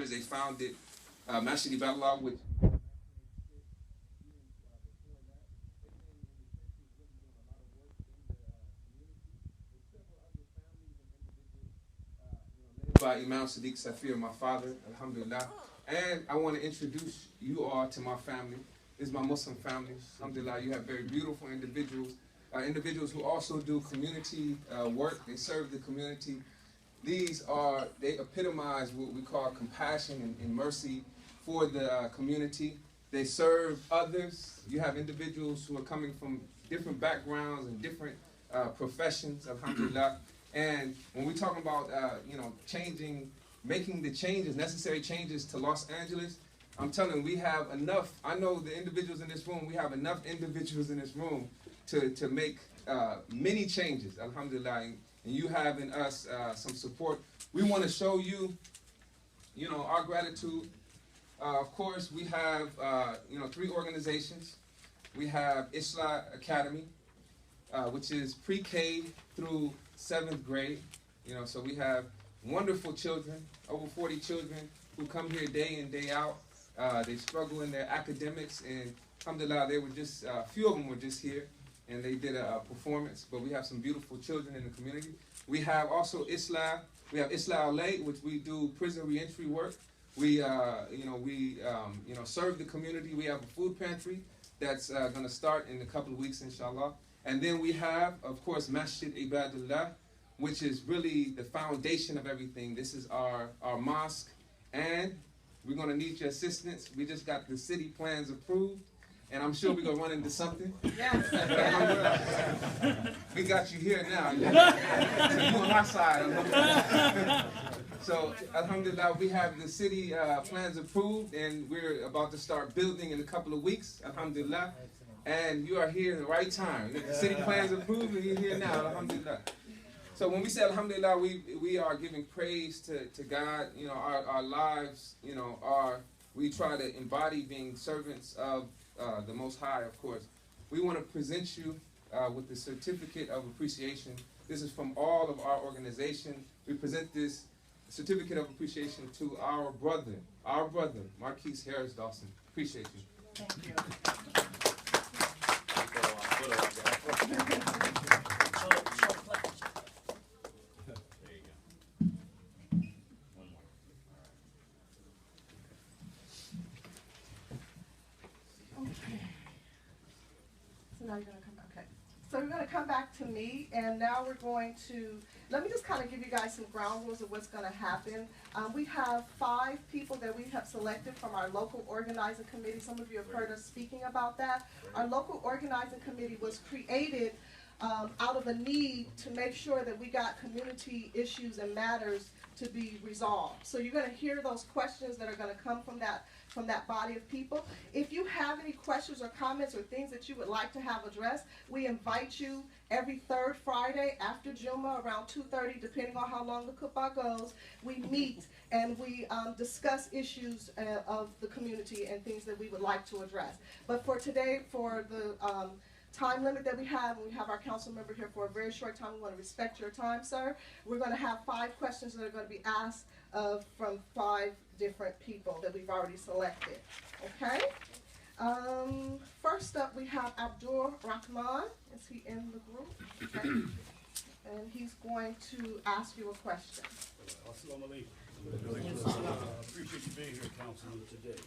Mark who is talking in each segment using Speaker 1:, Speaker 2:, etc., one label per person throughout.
Speaker 1: They founded Masjid Ibadah, which by Imam Sadiq Safir, my father, alhamdulillah. And I want to introduce you all to my family. This is my Muslim family, alhamdulillah. You have very beautiful individuals, individuals who also do community work. They serve the community. They epitomize what we call compassion and mercy for the community. They serve others. You have individuals who are coming from different backgrounds and different professions, alhamdulillah. And when we're talking about, making the changes, necessary changes to Los Angeles, I'm telling you, we have enough. I know the individuals in this room, we have enough individuals in this room to make many changes, alhamdulillah. And you have in us some support. We want to show you, our gratitude. Of course, we have, 3 organizations. We have Islah Academy, which is pre-K through 7th grade. So we have wonderful children, over 40 children who come here day in, day out. They struggle in their academics, and alhamdulillah, they were just, a few of them were just here, and they did a performance. But we have some beautiful children in the community. We have also Islah. We have Islah LA, which we do prison reentry work. We, serve the community. We have a food pantry that's going to start in a couple of weeks, inshallah. And then we have, of course, Masjid Ibadullah, which is really the foundation of everything. This is our mosque, and we're going to need your assistance. We just got the city plans approved, and I'm sure we're going to run into something. We got you here now. So you on our side. So, alhamdulillah, we have the city plans approved, and we're about to start building in a couple of weeks, alhamdulillah. And you are here at the right time. The city plans approved, and you're here now, alhamdulillah. So when we say alhamdulillah, we are giving praise to God. Our lives, we try to embody being servants of the Most High, of course. We want to present you with the certificate of appreciation. This is from all of our organization. We present this certificate of appreciation to our brother, Marqueece Harris-Dawson. Appreciate you.
Speaker 2: Thank you. Now you're going to come back. Okay. So we're going to come back to me, and now we're going to, let me just kind of give you guys some ground rules of what's going to happen. We have 5 people that we have selected from our local organizing committee. Some of you have heard us speaking about that. Our local organizing committee was created out of a need to make sure that we got community issues and matters to be resolved. So you're going to hear those questions that are going to come from that body of people. If you have any questions or comments or things that you would like to have addressed, we invite you every 3rd Friday after Juma around 2:30, depending on how long the kuppah goes. We meet and we discuss issues of the community and things that we would like to address. But for today, for the time limit that we have, and we have our council member here for a very short time, we want to respect your time, sir. We're going to have 5 questions that are going to be asked from 5 different people that we've already selected. Okay? First up, we have Abdul Rahman. Is he in the group? Okay. And he's going to ask you a question.
Speaker 3: Assalamu alaikum. Appreciate you being here, Councilman, today.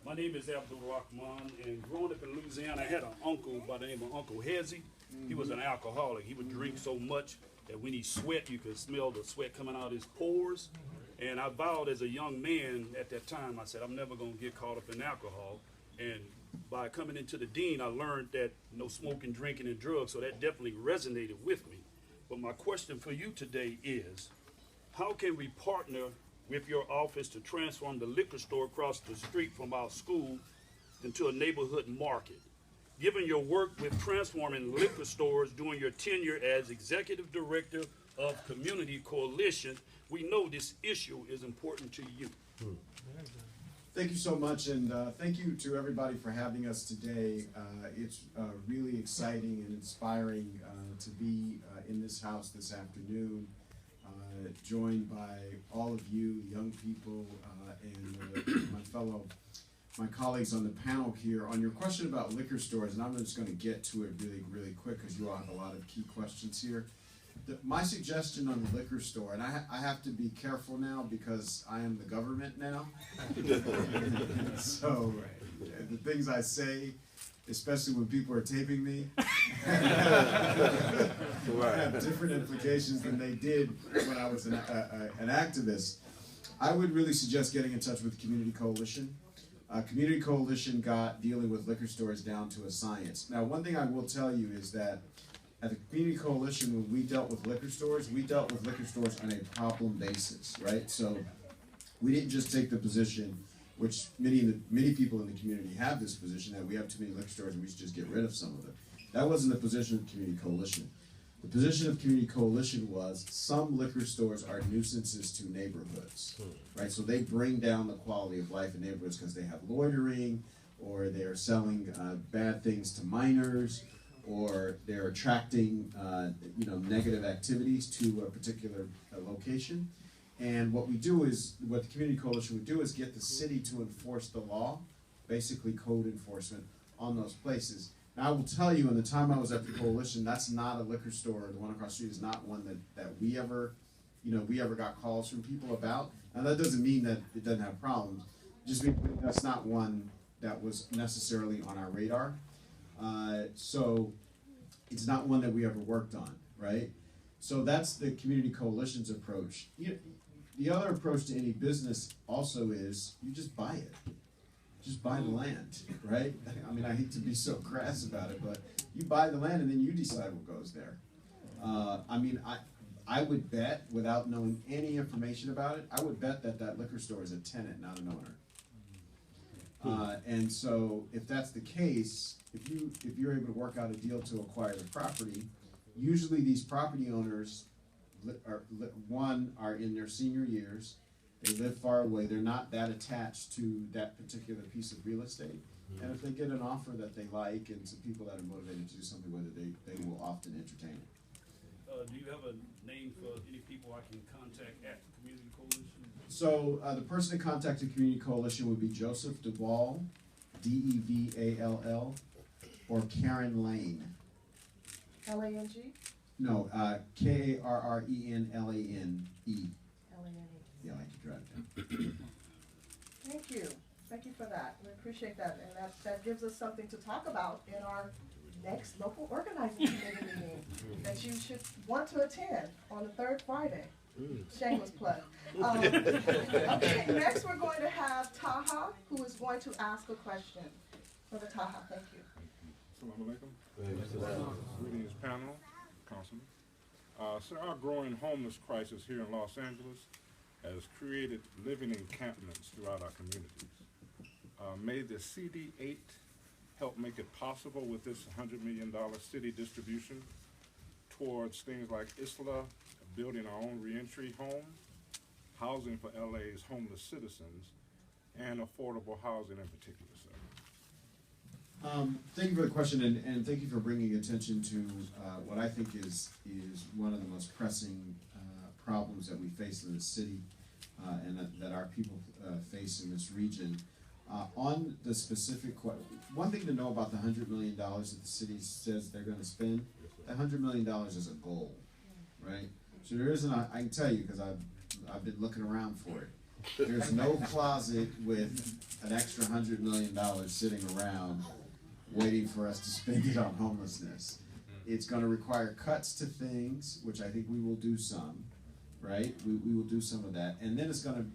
Speaker 3: My name is Abdul Rahman, and growing up in Louisiana, I had an uncle by the name of Uncle Hezzy. He was an alcoholic. He would drink so much that when he sweat, you could smell the sweat coming out of his pores. And I vowed as a young man at that time, I said, I'm never going to get caught up in alcohol. And by coming into the dean, I learned that no smoking, drinking, and drugs, so that definitely resonated with me. But my question for you today is, how can we partner with your office to transform the liquor store across the street from our school into a neighborhood market? Given your work with transforming liquor stores during your tenure as Executive Director of Community Coalition, we know this issue is important to you.
Speaker 4: Thank you so much, and thank you to everybody for having us today. It's really exciting and inspiring to be in this house this afternoon. joined by all of you, young people, and my colleagues on the panel here on your question about liquor stores, and I'm just going to get to it really quick because you all have a lot of key questions here. My suggestion on the liquor store, and I have to be careful now because I am the government now. So the things I say, especially when people are taping me, have different implications than they did when I was an activist. I would really suggest getting in touch with Community Coalition. Community Coalition got dealing with liquor stores down to a science. Now, one thing I will tell you is that at the Community Coalition, when we dealt with liquor stores on a problem basis, right? So we didn't just take the position, which many people in the community have this position, that we have too many liquor stores and we should just get rid of some of them. That wasn't the position of Community Coalition. The position of Community Coalition was some liquor stores are nuisances to neighborhoods, right? So they bring down the quality of life in neighborhoods because they have loitering, or they're selling bad things to minors, or they're attracting negative activities to a particular location. And what the Community Coalition would do is get the city to enforce the law, basically code enforcement on those places. Now, I will tell you, in the time I was at the coalition, that's not a liquor store. The one across the street is not one that we ever got calls from people about. Now, that doesn't mean that it doesn't have problems. Just means that's not one that was necessarily on our radar. So it's not one that we ever worked on, right? So that's the Community Coalition's approach. The other approach to any business also is you just buy it. Just buy the land, right? I mean, I hate to be so crass about it, but you buy the land and then you decide what goes there. I would bet, without knowing any information about it, I would bet that liquor store is a tenant, not an owner. And so, if that's the case, if you're able to work out a deal to acquire the property, usually these property owners are in their senior years. They live far away. They're not that attached to that particular piece of real estate. And if they get an offer that they like and some people that are motivated to do something with it, they will often entertain it.
Speaker 3: Do you have a name for any people I can contact at the Community Coalition?
Speaker 4: So the person to contact the Community Coalition would be Joseph Duvall, Devall, or Karen Lane.
Speaker 2: L-A-N-G?
Speaker 4: No, Karrenlane.
Speaker 2: L-A-N-E.
Speaker 4: Yeah, I like to drive down.
Speaker 2: Thank you. Thank you for that. We appreciate that. And that gives us something to talk about in our next local organizing committee meeting that you should want to attend on the third Friday. Shameless plug. Okay, next we're going to have Taha, who is going to ask a question. Brother Taha, thank you.
Speaker 5: Assalamu alaikum. Greetings, panel, Councilman. Sir, our growing homeless crisis here in Los Angeles has created living encampments throughout our communities. May the CD8 help make it possible with this $100 million city distribution towards things like ISLA, building our own reentry home, housing for LA's homeless citizens, and affordable housing in particular, sir?
Speaker 4: Thank you for the question, and thank you for bringing attention to what I think is one of the most pressing problems that we face in the city and that our people face in this region. On the specific question, one thing to know about the $100 million that the city says they're going to spend, that $100 million is a goal, right? So there isn't, I can tell you because I've been looking around for it. There's no closet with an extra $100 million sitting around waiting for us to spend it on homelessness. It's going to require cuts to things, which I think we will do some, right? We will do some of that. And then it's going to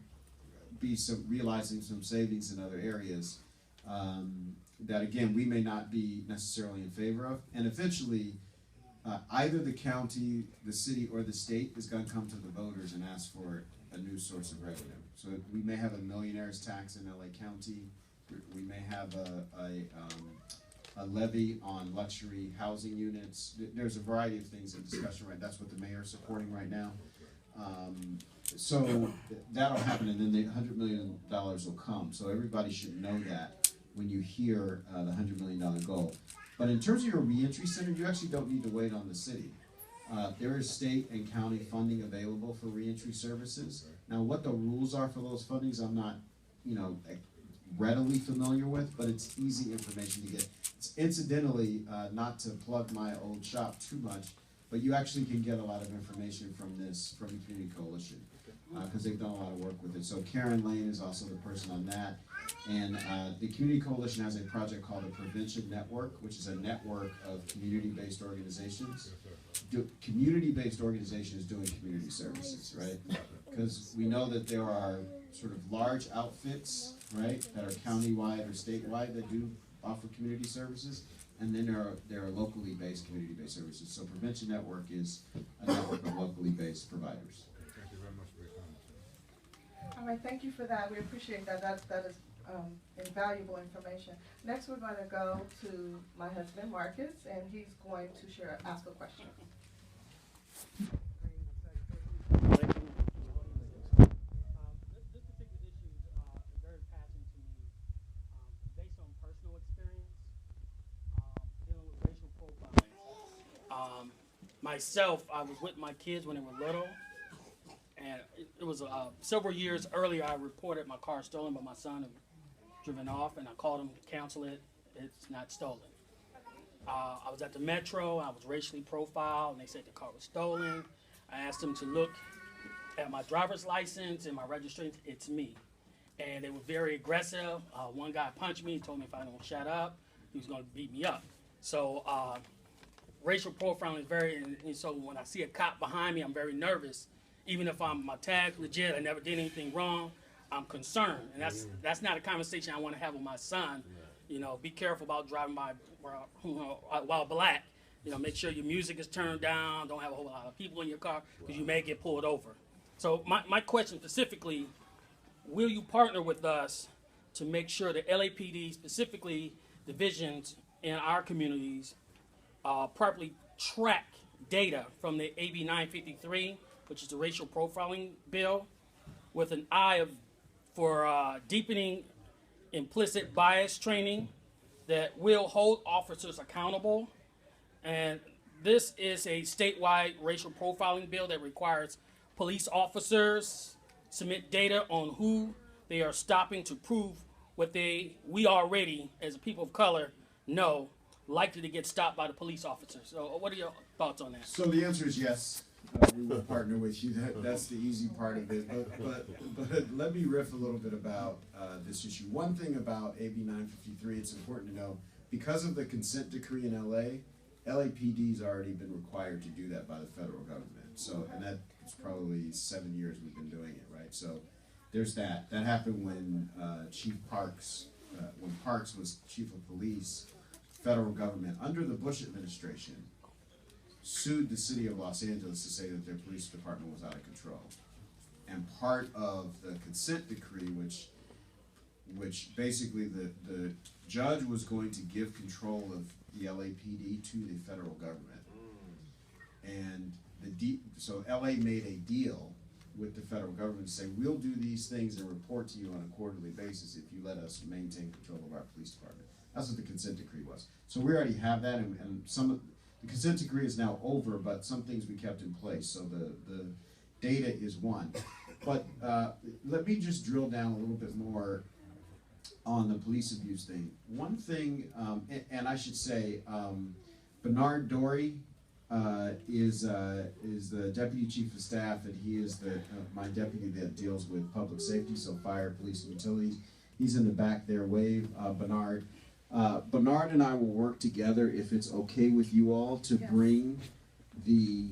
Speaker 4: be realizing some savings in other areas that, again, we may not be necessarily in favor of. And eventually, either the county, the city, or the state is going to come to the voters and ask for a new source of revenue. So we may have a millionaire's tax in LA County. We may have a levy on luxury housing units. There's a variety of things in discussion, right? That's what the mayor is supporting right now. So that'll happen, and then the $100 million will come. So everybody should know that when you hear the $100 million goal. But in terms of your reentry center, you actually don't need to wait on the city. there is state and county funding available for reentry services. Now, what the rules are for those fundings, I'm not, readily familiar with, but it's easy information to get. It's incidentally, not to plug my old shop too much, but you actually can get a lot of information from the Community Coalition, because they've done a lot of work with it. So Karen Lane is also the person on that. And the Community Coalition has a project called the Prevention Network, which is a network of community-based organizations. Community-based organizations doing community services, right? Because we know that there are sort of large outfits, right, that are county-wide or statewide that do offer community services, and then there are locally based community-based services. So Prevention Network is a network of locally based providers.
Speaker 5: Thank you very much for your comments.
Speaker 2: All right, thank you for that. We appreciate that. That is invaluable information. Next, we're going to go to my husband, Marcus, and he's going to ask a question.
Speaker 6: This particular issue is very passionate to me, based on personal experience, dealing with racial profiling. Myself, I was with my kids when they were little, and it was several years earlier I reported my car stolen by my son had driven off, and I called him to cancel it. It's not stolen. I was at the Metro, I was racially profiled, and they said the car was stolen. I asked them to look at my driver's license and my registration. It's me. And they were very aggressive. One guy punched me and told me if I don't shut up, he was going to beat me up. So racial profiling is very, and so when I see a cop behind me, I'm very nervous. Even if my tag's legit, I never did anything wrong, I'm concerned. And that's not a conversation I want to have with my son. Be careful about driving while black. Make sure your music is turned down, don't have a whole lot of people in your car, because you may get pulled over. So my question specifically, will you partner with us to make sure the LAPD, specifically divisions in our communities, properly track data from the AB 953, which is the racial profiling bill, with an eye for deepening implicit bias training that will hold officers accountable? And this is a statewide racial profiling bill that requires police officers submit data on who they are stopping to prove what we already, as a people of color, know likely to get stopped by the police officers. So what are your thoughts on that?
Speaker 4: So the answer is yes. We will partner with you. That's the easy part of it. But let me riff a little bit about this issue. One thing about AB 953, it's important to know, because of the consent decree in LA, LAPD's already been required to do that by the federal government. So, and that's probably 7 years we've been doing it, right? So there's that. That happened when Chief Parks, when Parks was chief of police, federal government, under the Bush administration, sued the city of Los Angeles to say that their police department was out of control. And part of the consent decree, which basically the judge was going to give control of the LAPD to the federal government. And so LA made a deal with the federal government to say, we'll do these things and report to you on a quarterly basis if you let us maintain control of our police department. That's what the consent decree was. So we already have that, and some of the consent decree is now over, but some things we kept in place. So the data is one. But let me just drill down a little bit more on the police abuse thing. One thing, and I should say, Bernard Dory is the deputy chief of staff, and he is my deputy that deals with public safety, so fire, police, and utilities. He's in the back there. Wave, Bernard. Bernard and I will work together, if it's okay with you all, to bring the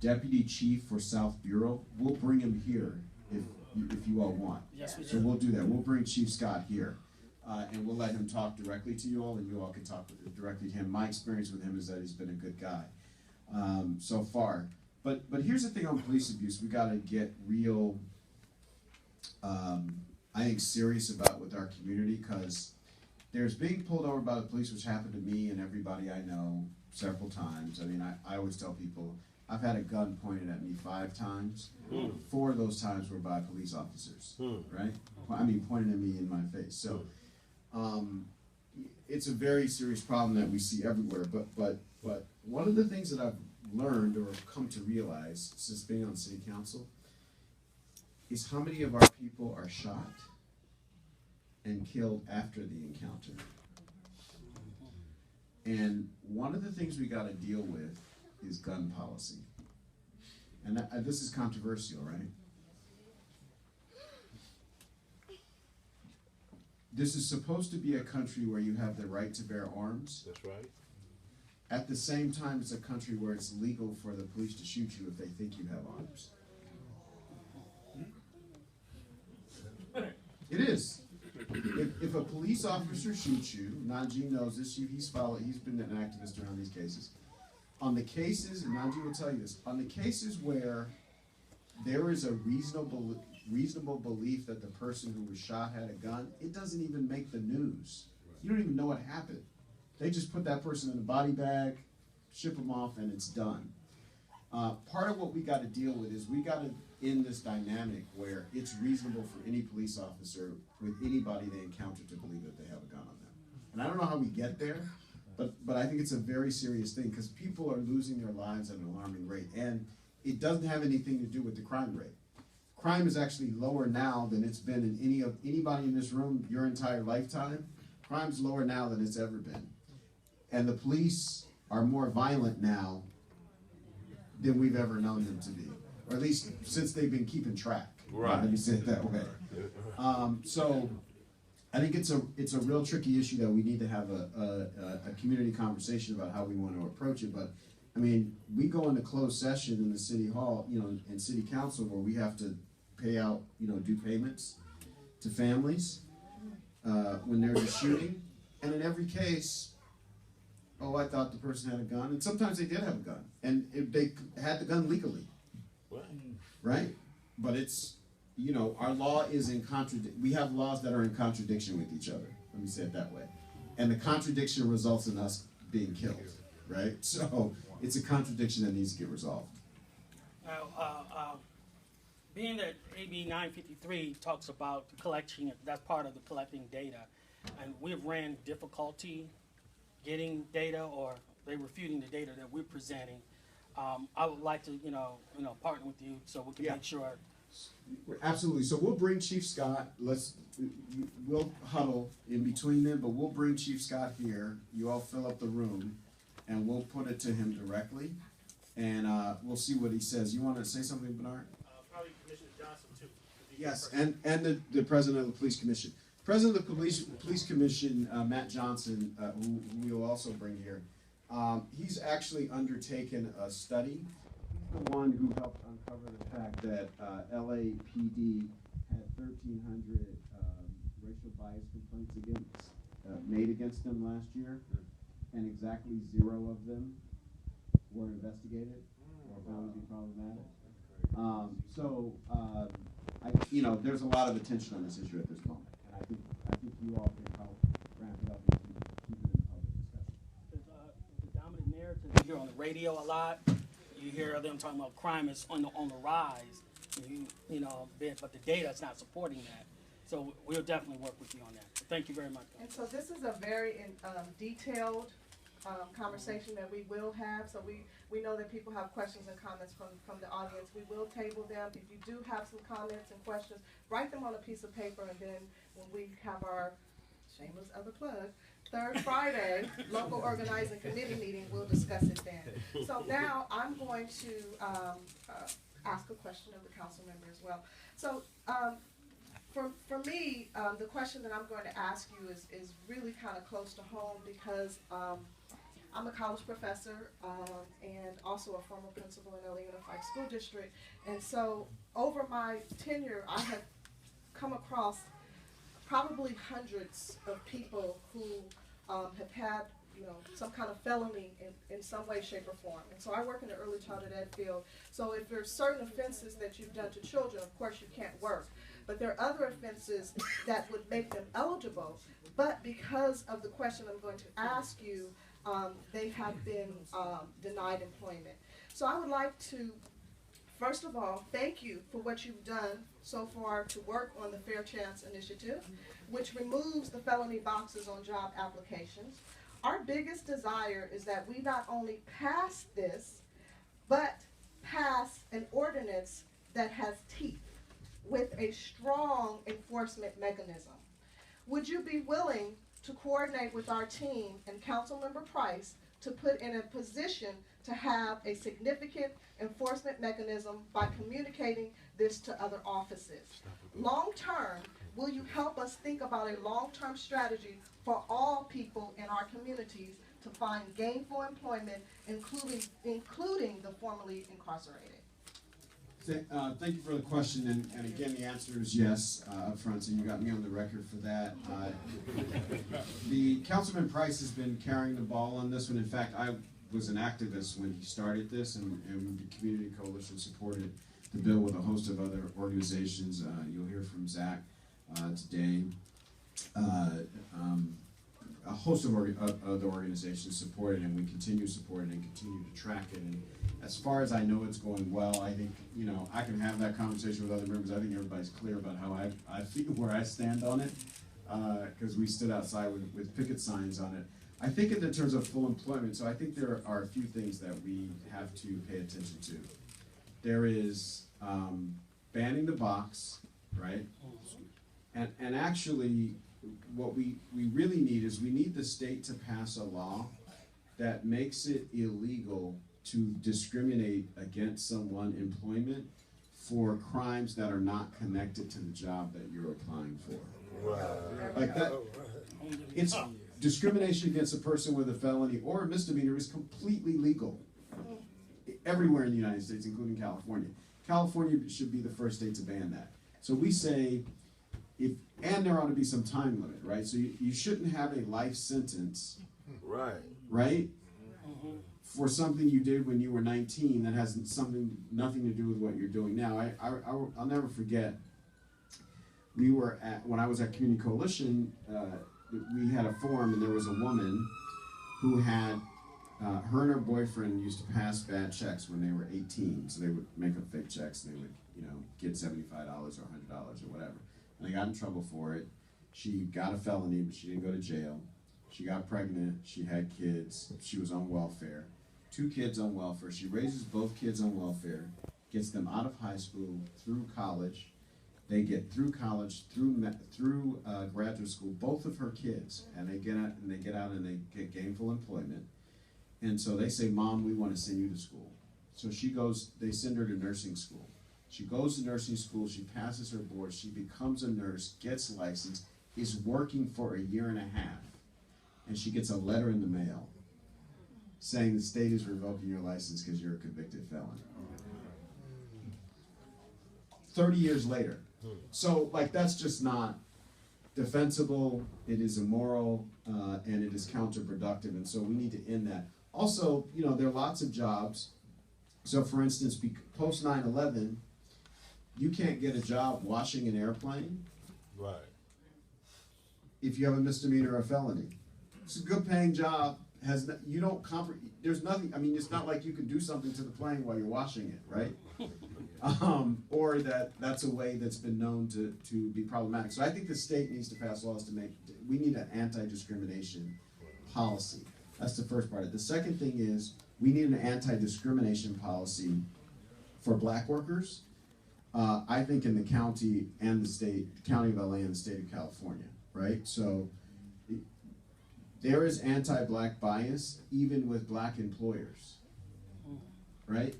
Speaker 4: deputy chief for South Bureau. We'll bring him here if you all want.
Speaker 6: Yes, we do.
Speaker 4: So we'll do that. We'll bring Chief Scott here, and we'll let him talk directly to you all, and you all can talk directly to him. My experience with him is that he's been a good guy so far. But here's the thing on police abuse: we got to get real. I think serious about with our community, because there's being pulled over by the police, which happened to me and everybody I know several times. I mean, I always tell people I've had a gun pointed at me 5 times. 4 of those times were by police officers, right? I mean, pointed at me in my face. So it's a very serious problem that we see everywhere. But one of the things that I've learned or come to realize since being on city council is how many of our people are shot and killed after the encounter. And one of the things we got to deal with is gun policy. And this is controversial, right? This is supposed to be a country where you have the right to bear arms.
Speaker 7: That's right.
Speaker 4: At the same time, it's a country where it's legal for the police to shoot you if they think you have arms. It is. If a police officer shoots you, Najee knows this, he's been an activist around these cases. On the cases, and Najee will tell you this, on the cases where there is a reasonable belief that the person who was shot had a gun, it doesn't even make the news. You don't even know what happened. They just put that person in a body bag, ship them off, and it's done. Part of what we got to deal with is we got to end this dynamic where it's reasonable for any police officer with anybody they encounter to believe that they have a gun on them. And I don't know how we get there, but I think it's a very serious thing because people are losing their lives at an alarming rate. And it doesn't have anything to do with the crime rate. Crime is actually lower now than it's been in anybody in this room your entire lifetime. Crime's lower now than it's ever been. And the police are more violent now than we've ever known them to be. Or at least since they've been keeping track.
Speaker 7: Right.
Speaker 4: Let me say it that way. So I think it's a real tricky issue that we need to have a community conversation about how we want to approach it. But I mean, we go into closed session in the city hall, in city council where we have to pay out, due payments to families when there's a shooting. And in every case, I thought the person had a gun. And sometimes they did have a gun. And they had the gun legally. Right? But it's, our law is in we have laws that are in contradiction with each other. Let me say it that way. And the contradiction results in us being killed. Right? So it's a contradiction that needs to get resolved.
Speaker 6: Being that AB 953 talks about collection, that's part of the collecting data, and we've ran difficulty getting data or they refuting the data that we're presenting. I would like to, partner with you so we can make sure.
Speaker 4: Absolutely. So we'll bring Chief Scott. We'll huddle in between them, but we'll bring Chief Scott here. You all fill up the room, and we'll put it to him directly, and we'll see what he says. You want to say something, Bernard?
Speaker 6: Probably Commissioner Johnson too.
Speaker 4: Yes, and the president of the police commission. President of the police commission, Matt Johnson, who we'll also bring here. He's actually undertaken a study. He's the one who helped uncover the fact that LAPD had 1,300 racial bias complaints made against them last year, and exactly 0 of them were investigated or found to be problematic. There's a lot of attention on this issue at this moment, and I think you all can help ramp it up and keep it in public discussion.
Speaker 6: The dominant narrative you hear on the radio a lot. You hear them talking about crime is on the rise. But the data is not supporting that. So we'll definitely work with you on that. So thank you very much.
Speaker 2: And so this is a very detailed conversation that we will have. So we know that people have questions and comments from the audience. We will table them. If you do have some comments and questions, write them on a piece of paper, and then when we have our shameless other plug, third Friday local organizing committee meeting, we'll discuss it then. So now I'm going to ask a question of the council member as well. So for me, the question that I'm going to ask you is really kind of close to home because I'm a college professor and also a former principal in LA Unified School District. And so over my tenure, I have come across probably hundreds of people who have had some kind of felony in some way, shape, or form. And so I work in the early childhood ed field. So if there's certain offenses that you've done to children, of course you can't work. But there are other offenses that would make them eligible. But because of the question I'm going to ask you, they have been denied employment. So I would like to First of all, thank you for what you've done so far to work on the Fair Chance Initiative, which removes the felony boxes on job applications. Our biggest desire is that we not only pass this, but pass an ordinance that has teeth with a strong enforcement mechanism. Would you be willing to coordinate with our team and Councilmember Price to put in a position to have a significant enforcement mechanism by communicating this to other offices? Long term, will you help us think about a long-term strategy for all people in our communities to find gainful employment, including the formerly incarcerated?
Speaker 4: Thank you for the question, and again, the answer is yes up front, so you got me on the record for that. The Councilman Price has been carrying the ball on this one. In fact, I was an activist when he started this, and the Community Coalition supported the bill with a host of other organizations. You'll hear from Zach today. A host of other organizations support it, and we continue to support it and continue to track it. And as far as I know, it's going well. I think, you know, I can have that conversation with other members. I think everybody's clear about how I feel, where I stand on it, because we stood outside with picket signs on it. I think in the terms of full employment, so I think there are a few things that we have to pay attention to. There is banning the box, right? And actually, what we really need is we need the state to pass a law that makes it illegal to discriminate against someone employment for crimes that are not connected to the job that you're applying for. Wow. Like that, it's discrimination against a person with a felony or a misdemeanor is completely legal everywhere in the United States, including California. California should be the first state to ban that. So we say, and there ought to be some time limit, right? So you shouldn't have a life sentence, right? For something you did when you were 19 that has nothing to do with what you're doing now. I'll never forget. When I was at Community Coalition, we had a forum, and there was a woman who had her and her boyfriend used to pass bad checks when they were 18. So they would make up fake checks, and they would, you know, get $75 or $100 or whatever. And they got in trouble for it. She got a felony, but she didn't go to jail. She got pregnant. She had kids. She was on welfare. 2 kids on welfare. She raises both kids on welfare, gets them out of high school, through college. They get through college, through graduate school, both of her kids, and they get out and they get gainful employment. And so they say, "Mom, we want to send you to school." So she goes. They send her to nursing school. She goes to nursing school. She passes her board. She becomes a nurse, gets licensed, is working for a year and a half, and she gets a letter in the mail saying the state is revoking your license because you're a convicted felon. 30 years later. So, like, that's just not defensible, it is immoral, and it is counterproductive, and so we need to end that. Also, you know, there are lots of jobs. So, for instance, post 9/11, you can't get a job washing an airplane if you have a misdemeanor or a felony. It's a good paying job. There's nothing, I mean, it's not like you can do something to the plane while you're washing it, right? Or that's a way that's been known to be problematic. So I think the state needs to pass laws we need an anti-discrimination policy. That's the first part of it. The second thing is we need an anti-discrimination policy for black workers. I think in the county and the state, county of LA and the state of California, right? So there is anti-black bias even with black employers, right?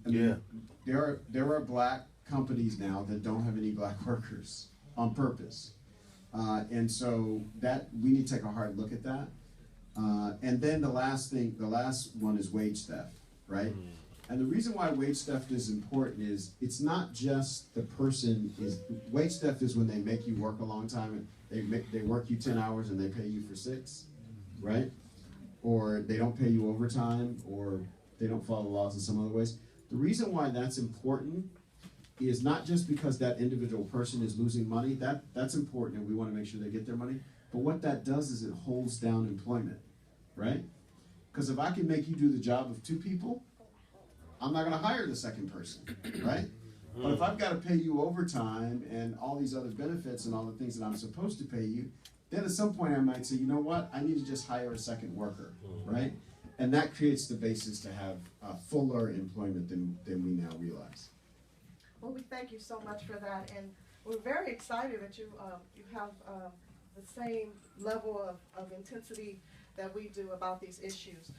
Speaker 4: I mean, there are black companies now that don't have any black workers on purpose, and so that we need to take a hard look at that. And then the last one is wage theft, right? And the reason why wage theft is important is it's not just wage theft is when they make you work a long time and they work you 10 hours and they pay you for 6, right? Or they don't pay you overtime, or they don't follow the laws in some other ways. The reason why that's important is not just because that individual person is losing money. That's important, and we want to make sure they get their money. But what that does is it holds down employment, right? Because if I can make you do the job of 2 people, I'm not going to hire the second person, right? But if I've got to pay you overtime and all these other benefits and all the things that I'm supposed to pay you, then at some point I might say, you know what, I need to just hire a second worker, right? And that creates the basis to have fuller employment than we now realize.
Speaker 2: Well, we thank you so much for that, and we're very excited that you have the same level of intensity that we do about these issues.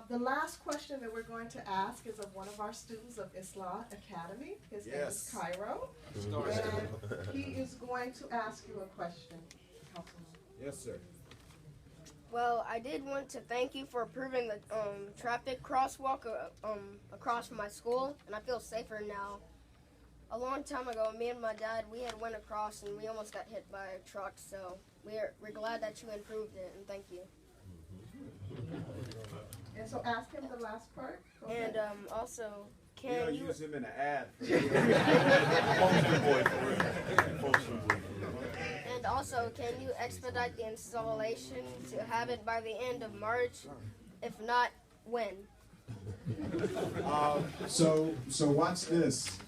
Speaker 2: The last question that we're going to ask is of one of our students of Islah Academy. His name is Cairo, and he is going to ask you a question, Councilman.
Speaker 7: Yes, sir.
Speaker 8: Well, I did want to thank you for approving the traffic crosswalk across from my school, and I feel safer now. A long time ago, me and my dad, we had went across and we almost got hit by a truck, so we're glad that you improved it, and thank you.
Speaker 2: And so ask him the last part. Go
Speaker 8: And
Speaker 2: ahead.
Speaker 8: also,
Speaker 7: We're
Speaker 8: can
Speaker 7: gonna
Speaker 8: you
Speaker 7: use him in an ad.
Speaker 8: and also can you expedite the installation to have it by the end of March? If not, when?
Speaker 4: So watch this.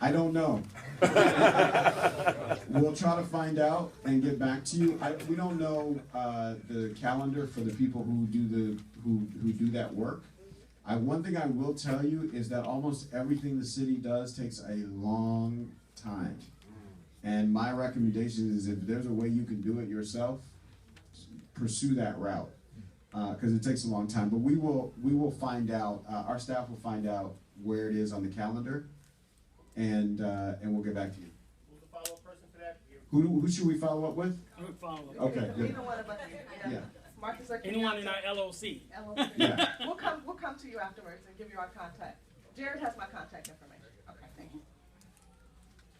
Speaker 4: I don't know. We'll try to find out and get back to you. We don't know the calendar for the people who do that work. One thing I will tell you is that almost everything the city does takes a long time. And my recommendation is if there's a way you can do it yourself, pursue that route because it takes a long time. But we will find out. Our staff will find out where it is on the calendar. And we'll get back to you.
Speaker 6: Who's the follow-up person for that?
Speaker 4: Who should we follow up with? Okay, good.
Speaker 2: Either one of us.
Speaker 4: Yeah.
Speaker 2: Marcus,
Speaker 6: Anyone in our LOC?
Speaker 2: LLC.
Speaker 4: Yeah.
Speaker 2: We'll come to you afterwards and give you our contact. Jared has my contact information. Okay, thank you.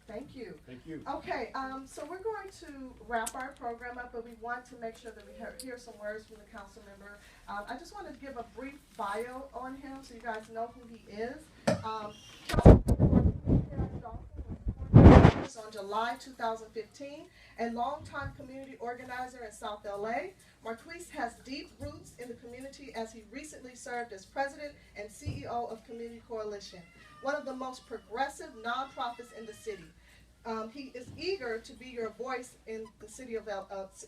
Speaker 2: Thank you.
Speaker 7: Thank you.
Speaker 2: Okay, so we're going to wrap our program up, but we want to make sure that we hear some words from the council member. I just want to give a brief bio on him so you guys know who he is. Councilman Marqueece Harris-Dawson was appointed on July 2015 and longtime community organizer in South LA. Marqueece has deep roots in the community as he recently served as president and CEO of Community Coalition, one of the most progressive nonprofits in the city. He is eager to be your voice in the city of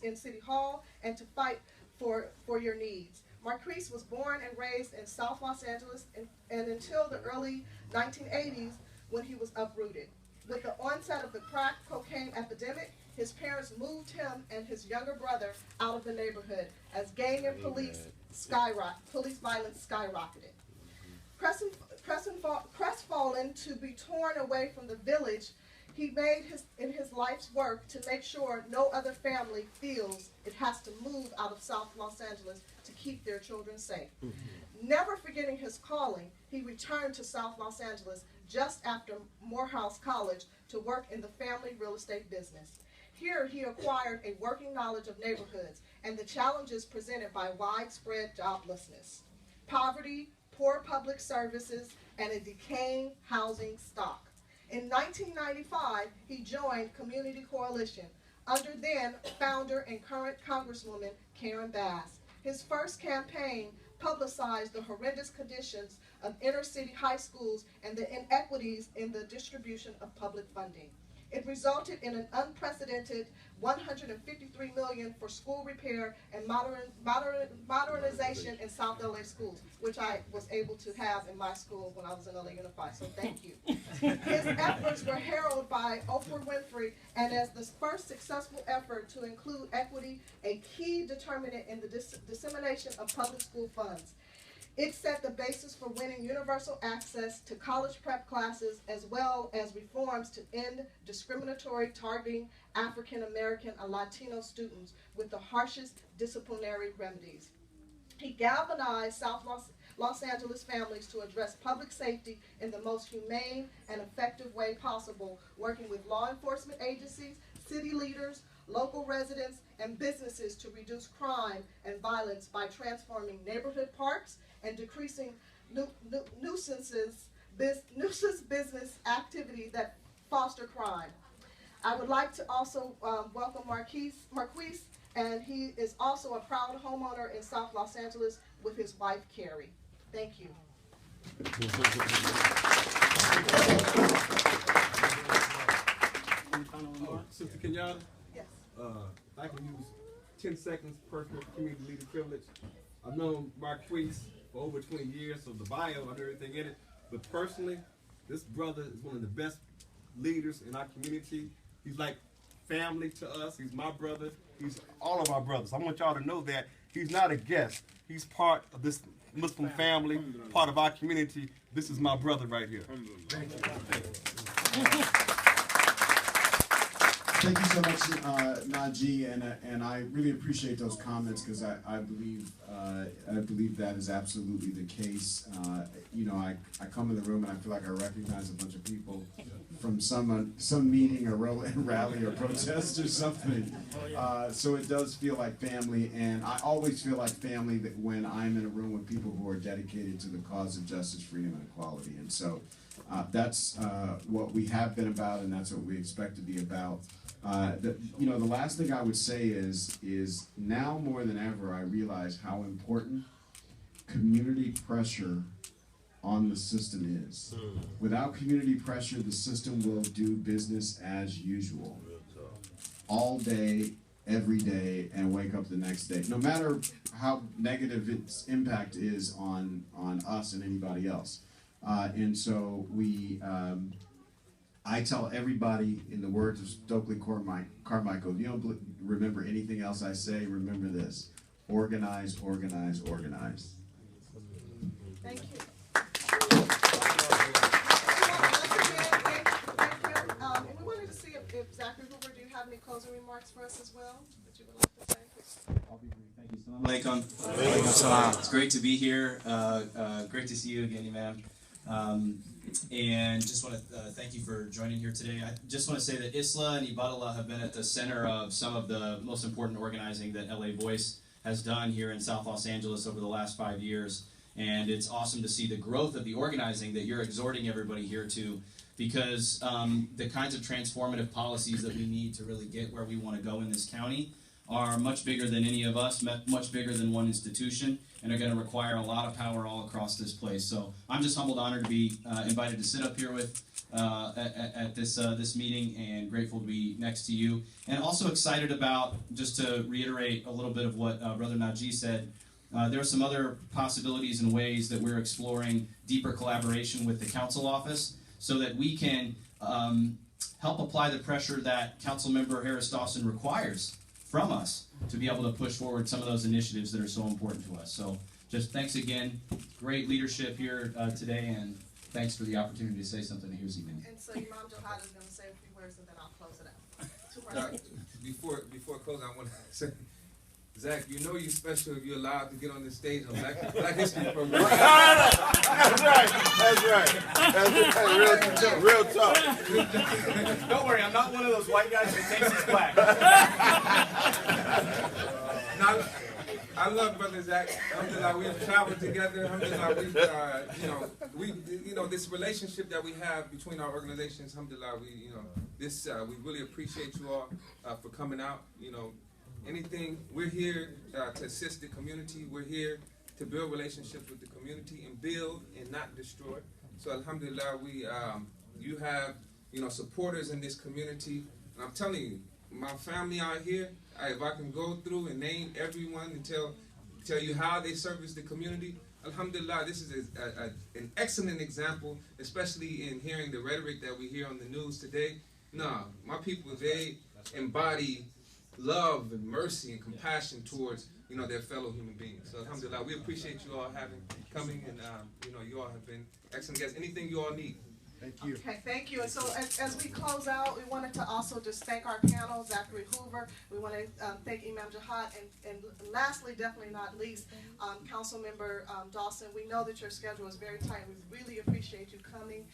Speaker 2: in City Hall and to fight for your needs. Marqueece was born and raised in South Los Angeles and until the early 1980s when he was uprooted. With the onset of the crack cocaine epidemic, his parents moved him and his younger brother out of the neighborhood as gang and police violence skyrocketed. Crestfallen to be torn away from the village, he made his life's work to make sure no other family feels it has to move out of South Los Angeles to keep their children safe. Never forgetting his calling, he returned to South Los Angeles just after Morehouse College to work in the family real estate business. Here he acquired a working knowledge of neighborhoods and the challenges presented by widespread joblessness, poverty, poor public services, and a decaying housing stock. In 1995, he joined Community Coalition under then founder and current Congresswoman Karen Bass. His first campaign publicized the horrendous conditions of inner city high schools and the inequities in the distribution of public funding. It resulted in an unprecedented $153 million for school repair and modernization in South LA schools, which I was able to have in my school when I was in LA Unified, so thank you. His efforts were heralded by Oprah Winfrey and as the first successful effort to include equity, a key determinant in the dissemination of public school funds. It set the basis for winning universal access to college prep classes as well as reforms to end discriminatory targeting African American and Latino students with the harshest disciplinary remedies. He galvanized South Los Angeles families to address public safety in the most humane and effective way possible, working with law enforcement agencies, city leaders, local residents, and businesses to reduce crime and violence by transforming neighborhood parks and decreasing nuisance business activities that foster crime. I would like to also welcome Marqueece, and he is also a proud homeowner in South Los Angeles with his wife, Carrie. Thank you.
Speaker 6: Any final remarks?
Speaker 7: Sister Kenyatta,
Speaker 2: Yes.
Speaker 7: if I can use 10 seconds, personal community leader privilege. I've known Marqueece for over 20 years, so the bio, I know everything in it. But personally, this brother is one of the best leaders in our community. He's like family to us. He's my brother. He's all of our brothers. I want y'all to know that he's not a guest. He's part of this Muslim family, part of our community. This is my brother right here.
Speaker 4: Thank you so much, Najee, and I really appreciate those comments because I believe that is absolutely the case. You know, I come in the room and I feel like I recognize a bunch of people from some meeting or rally or protest or something. So it does feel like family, and I always feel like family that when I'm in a room with people who are dedicated to the cause of justice, freedom, and equality. And so that's what we have been about, and that's what we expect to be about. You know, the last thing I would say is now more than ever I realize how important community pressure on the system is. Without community pressure, the system will do business as usual, all day, every day, and wake up the next day, no matter how negative its impact is on us and anybody else. And so I tell everybody, in the words of Stokely Carmichael, if you don't remember anything else I say, remember this: organize, organize, organize.
Speaker 2: Thank you. And we wanted to see if Zachary Hoover, do you have any closing remarks for us as well that you would like to say?
Speaker 9: I'll be brief. Thank you. Assalamu alaikum. It's great to be here. Great to see you again, Imam. And just want to thank you for joining here today. I just want to say that Isla and Ibadallah have been at the center of some of the most important organizing that LA Voice has done here in South Los Angeles over the last 5 years. And it's awesome to see the growth of the organizing that you're exhorting everybody here to, because the kinds of transformative policies that we need to really get where we want to go in this county are much bigger than any of us, much bigger than one institution, and are going to require a lot of power all across this place. So I'm just humbled, honored to be invited to sit up here with at this meeting, and grateful to be next to you. And also excited about, just to reiterate a little bit of what Brother Najee said, there are some other possibilities and ways that we're exploring deeper collaboration with the council office so that we can help apply the pressure that Councilmember Harris-Dawson requires from us to be able to push forward some of those initiatives that are so important to us. So just thanks again. Great leadership here today, and thanks for the opportunity to say something here this evening.
Speaker 2: And so Imam Jihad is going to say a few words and then I'll close it out.
Speaker 1: Before closing, I want to say, Zach, you know you're special if you're allowed to get on this stage on Black History Program.
Speaker 5: That's right. Real talk.
Speaker 9: Don't worry, I'm not one of those white guys that thinks he's black.
Speaker 1: Now, I love Brother Zach. Alhamdulillah, we've traveled together. Alhamdulillah, we've, this relationship that we have between our organizations. Alhamdulillah, we really appreciate you all for coming out. Anything, we're here to assist the community. We're here to build relationships with the community and build and not destroy. So alhamdulillah, you have, supporters in this community. And I'm telling you, my family out here, if I can go through and name everyone and tell you how they service the community, alhamdulillah, this is an excellent example, especially in hearing the rhetoric that we hear on the news today. No, my people, they embody love and mercy and compassion towards their fellow human beings. So alhamdulillah, we appreciate you all coming, and you all have been excellent guests. Anything you all need.
Speaker 4: Thank you.
Speaker 2: Okay, thank you. And so as we close out, we wanted to also just thank our panel, Zachary Hoover. We want to thank Imam Jihad, and lastly, definitely not least, Councilmember Dawson. We know that your schedule is very tight. We really appreciate you coming.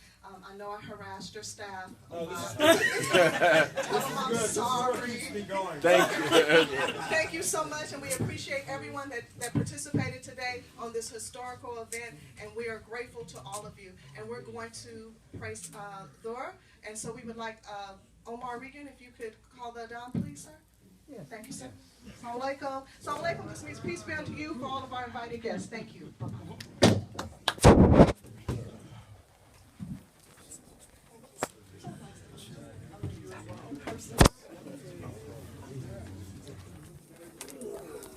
Speaker 2: I know I harassed your staff. I'm sorry.
Speaker 5: Thank you.
Speaker 2: Thank you so much, and we appreciate everyone that participated today on this historical event, and we are grateful to all of you. And we're going to praise Dora, and so we would like Omar Regan, if you could call that down, please, sir. Yeah. Thank you, sir. Assalamu alaikum. Assalamu alaikum. This means peace be unto you for all of our invited guests. Thank you. Bye-bye.